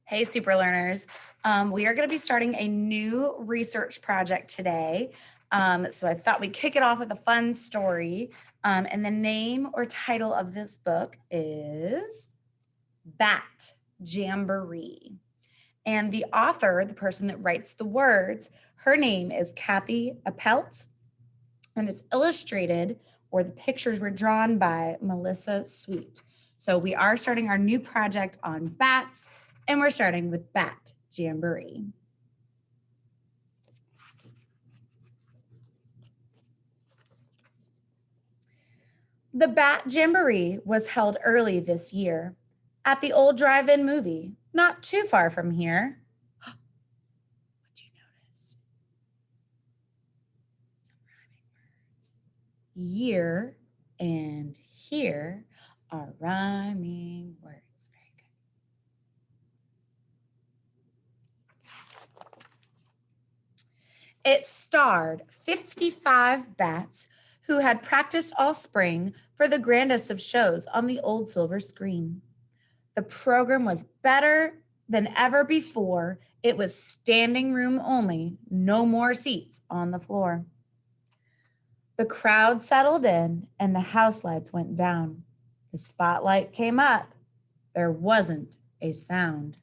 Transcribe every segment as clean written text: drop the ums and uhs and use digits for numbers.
Hey, super learners. We are going to be starting a new research project today. So I thought we'd kick it off with a fun story. And the name or title of this book is Bat Jamboree. And the author, the person that writes the words, her name is Kathi Appelt. And it's illustrated, or the pictures were drawn by Melissa Sweet. So we are starting our new project on bats, and we're starting with Bat Jamboree. The Bat Jamboree was held early this year at the old drive-in movie, not too far from here. What do you notice? Some rhyming words. Year and here are rhyming words. Very good. It starred 55 bats who had practiced all spring for the grandest of shows on the old silver screen. The program was better than ever before. It was standing room only, no more seats on the floor. The crowd settled in and the house lights went down. The spotlight came up. There wasn't a sound.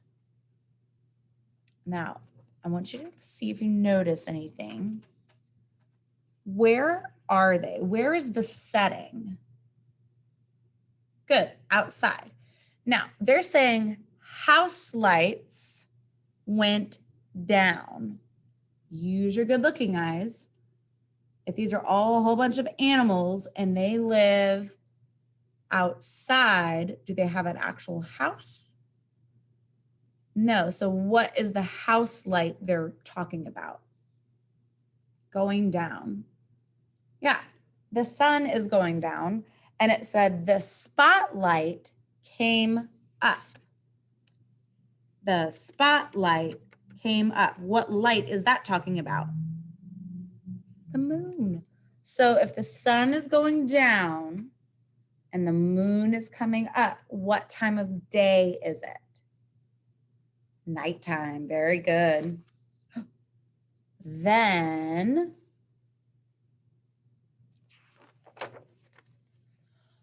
Now, I want you to see if you notice anything. Where are they? Where is the setting? Good, outside. Now, they're saying house lights went down. Use your good-looking eyes. If these are all a whole bunch of animals and they live outside, do they have an actual house? No. So what is the house light they're talking about? Going down. Yeah, the sun is going down, and it said the spotlight came up. The spotlight came up. What light is that talking about? The moon. So if the sun is going down and the moon is coming up, what time of day is it? Nighttime. Very good. Then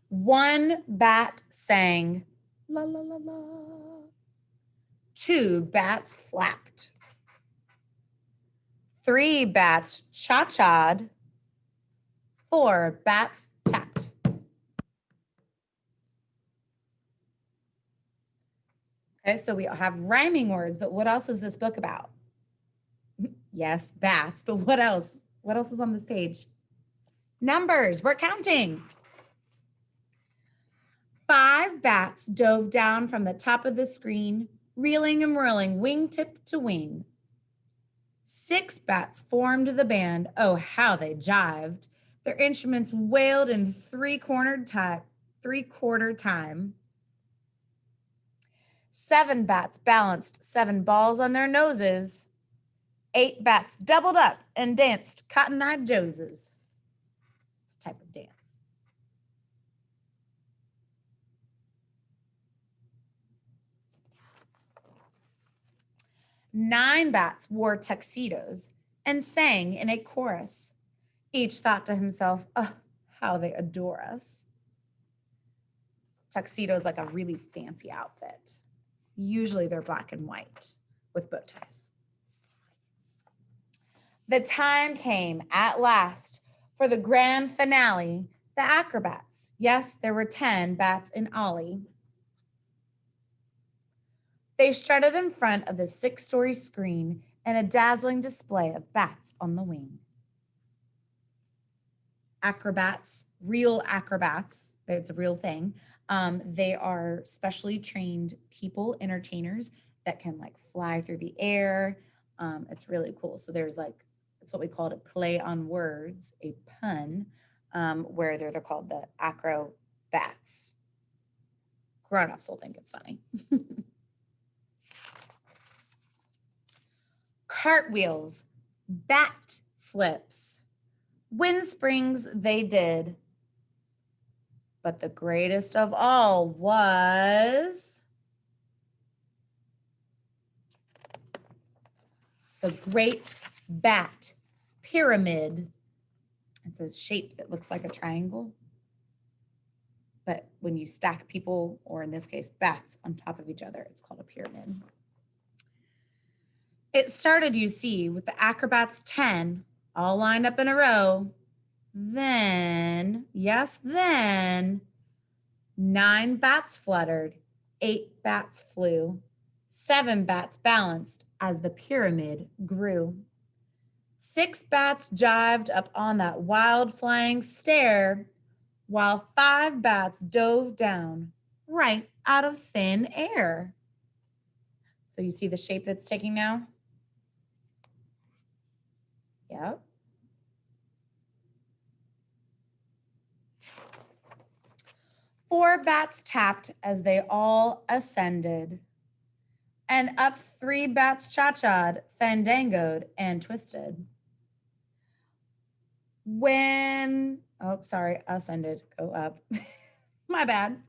one bat sang, la, la, la, la. Two bats flapped. Three bats cha-cha'd. Four bats tapped. Okay, so we have rhyming words, but what else is this book about? Yes, bats, but what else? What else is on this page? Numbers, we're counting. 5 bats dove down from the top of the screen, reeling and whirling, wingtip to wing. 6 bats formed the band. Oh, how they jived. Their instruments wailed in three-quarter time. 7 bats balanced 7 balls on their noses. 8 bats doubled up and danced Cotton-Eye Joeses. It's a type of dance. 9 bats wore tuxedos and sang in a chorus. Each thought to himself, oh, how they adore us. Tuxedo is like a really fancy outfit. Usually they're black and white with bow ties. The time came at last for the grand finale, the acrobats. Yes, there were 10 bats in Ollie. They strutted in front of the 6-story screen in a dazzling display of bats on the wing. Acrobats, real acrobats, it's a real thing. They are specially trained people, entertainers that can like fly through the air. It's really cool. So there's like, it's what we call a play on words, a pun, where they're called the acrobats. Grown-ups will think it's funny. Cartwheels, bat flips, wind springs they did. But the greatest of all was the Great Bat Pyramid. It's a shape that looks like a triangle. But when you stack people, or in this case, bats, on top of each other, it's called a pyramid. It started, you see, with the acrobats 10 all lined up in a row. Then, yes, then 9 bats fluttered, 8 bats flew, 7 bats balanced as the pyramid grew. 6 bats jived up on that wild flying stair, while 5 bats dove down right out of thin air. So you see the shape that's taking now? Yep. Four bats tapped as they all ascended, and up 3 bats cha-cha'd, fandangoed, and twisted. Ascended, go up. My bad.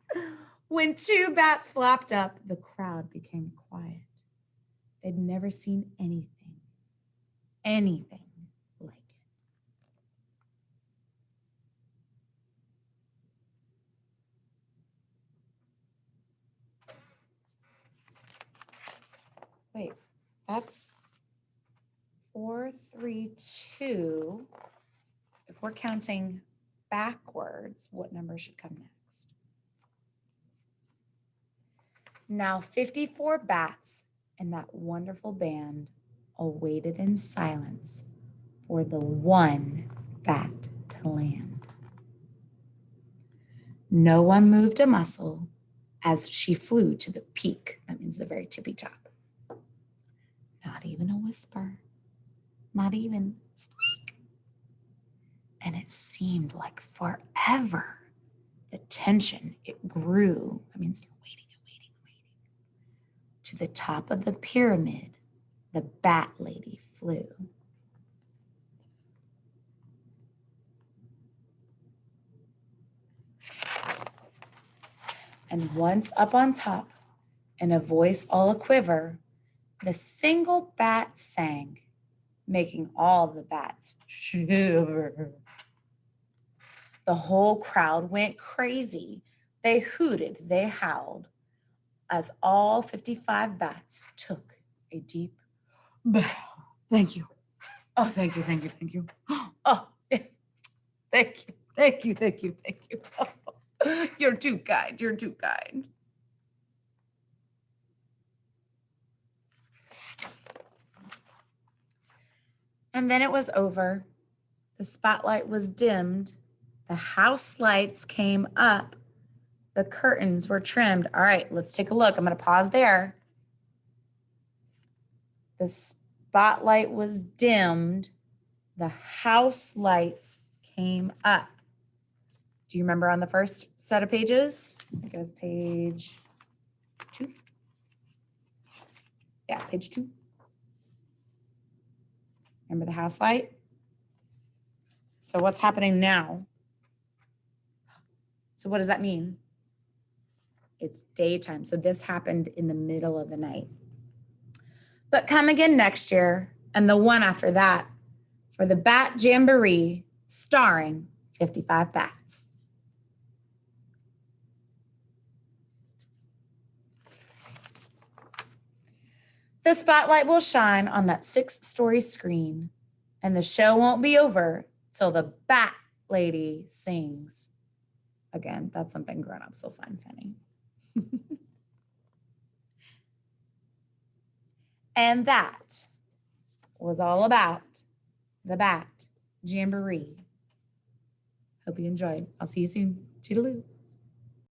When 2 bats flopped up, the crowd became quiet. They'd never seen anything like it. Wait, that's 4, 3, 2. If we're counting backwards, what number should come next? Now 54 bats and that wonderful band all waited in silence for the one bat to land. No one moved a muscle as she flew to the peak. That means the very tippy top. Not even a whisper, not even squeak. And it seemed like forever. The tension, it grew. That means they're waiting. To the top of the pyramid, the bat lady flew. And once up on top, in a voice all a-quiver, the single bat sang, making all the bats shiver. The whole crowd went crazy. They hooted, they howled, as all 55 bats took a deep bow. Thank you. Oh, thank you. Oh, thank you. Oh, you're too kind. And then it was over. The spotlight was dimmed. The house lights came up. The curtains were trimmed. All right, let's take a look. I'm going to pause there. The spotlight was dimmed. The house lights came up. Do you remember on the first set of pages? I think it was page 2. Yeah, page 2. Remember the house light? So what's happening now? So what does that mean? It's daytime. So this happened in the middle of the night. But come again next year and the one after that for the Bat Jamboree starring 55 bats. The spotlight will shine on that 6-story screen, and the show won't be over till the Bat Lady sings. Again, that's something grown-ups will find funny. And that was all about the Bat Jamboree. Hope you enjoyed. I'll see you soon. Toodaloo.